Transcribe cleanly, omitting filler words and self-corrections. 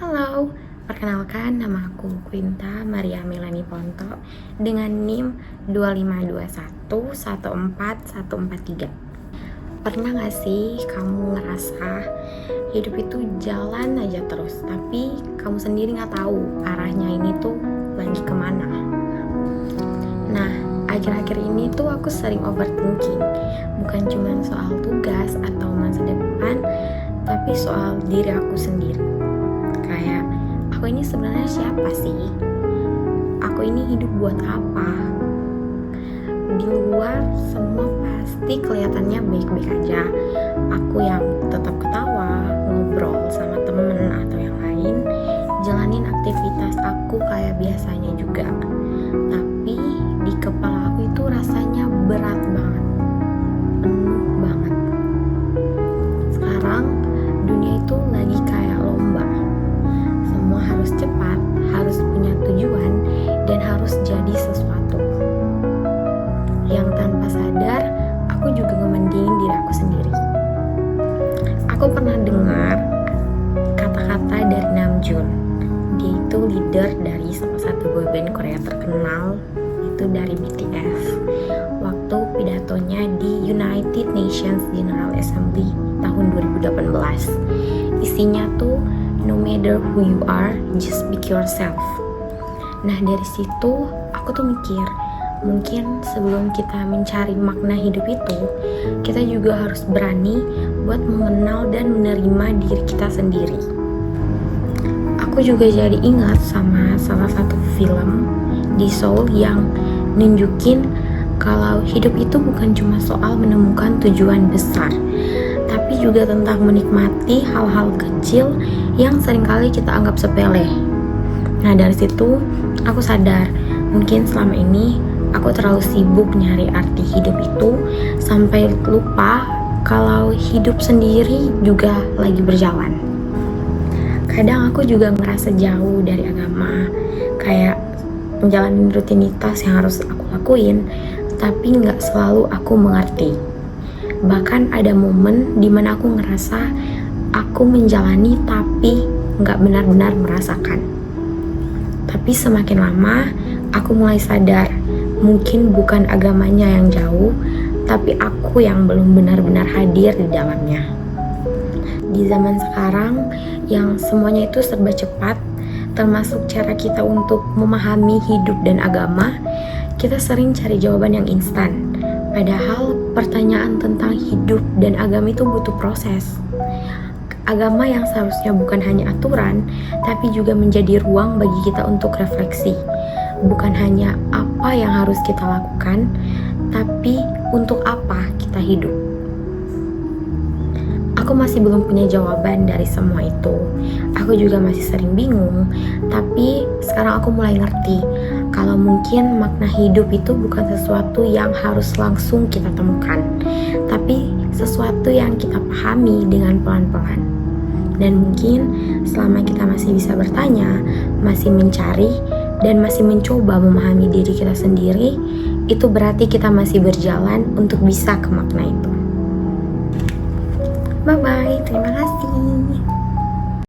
Halo, perkenalkan nama aku Quinta Maria Melani Ponto dengan NIM 25211414143. Pernah gak sih kamu ngerasa hidup itu jalan aja terus, tapi kamu sendiri gak tahu arahnya ini tuh lagi kemana? Nah, akhir-akhir ini tuh aku sering overthinking, bukan cuma soal tugas atau masa depan, tapi soal diri aku sendiri. Kayak, aku ini sebenarnya siapa sih? Aku ini hidup buat apa? Di luar semua pasti kelihatannya baik-baik aja. Aku yang tetap ketawa, ngobrol sama temen atau yang lain, jalanin aktivitas aku kayak biasanya juga. Tapi di kepala aku itu rasanya berat banget, penuh banget. Sekarang dunia itu lagi kayak lomba. Semua harus cepat, harus punya tujuan, dan harus jadi sesuatu. Yang tanpa sadar, aku juga ngementingin diri aku sendiri. Aku pernah dengar kata-kata dari Namjoon. Dia itu leader dari salah satu boyband Korea terkenal, itu dari BTS. Waktu pidatonya di United Nations General Assembly tahun 2018. Isinya tuh, no matter who you are, just be yourself. Nah, dari situ aku tuh mikir, mungkin sebelum kita mencari makna hidup itu, kita juga harus berani buat mengenal dan menerima diri kita sendiri. Aku juga jadi ingat sama salah satu film di Seoul yang nunjukin kalau hidup itu bukan cuma soal menemukan tujuan besar, tapi juga tentang menikmati hal-hal kecil yang seringkali kita anggap sepele. Nah, dari situ aku sadar, mungkin selama ini aku terlalu sibuk nyari arti hidup itu sampai lupa kalau hidup sendiri juga lagi berjalan. Kadang aku juga ngerasa jauh dari agama, kayak menjalani rutinitas yang harus aku lakuin, tapi nggak selalu aku mengerti. Bahkan ada momen dimana aku ngerasa aku menjalani tapi nggak benar-benar merasakan. Tapi semakin lama, aku mulai sadar, mungkin bukan agamanya yang jauh, tapi aku yang belum benar-benar hadir di dalamnya. Di zaman sekarang yang semuanya itu serba cepat, termasuk cara kita untuk memahami hidup dan agama, kita sering cari jawaban yang instan. Padahal pertanyaan tentang hidup dan agama itu butuh proses. Agama yang seharusnya bukan hanya aturan, tapi juga menjadi ruang bagi kita untuk refleksi. Bukan hanya apa yang harus kita lakukan, tapi untuk apa kita hidup. Aku masih belum punya jawaban dari semua itu. Aku juga masih sering bingung, tapi sekarang aku mulai ngerti kalau mungkin makna hidup itu bukan sesuatu yang harus langsung kita temukan, tapi sesuatu yang kita pahami dengan pelan-pelan. Dan mungkin selama kita masih bisa bertanya, masih mencari, dan masih mencoba memahami diri kita sendiri, itu berarti kita masih berjalan untuk bisa ke makna itu. Bye-bye.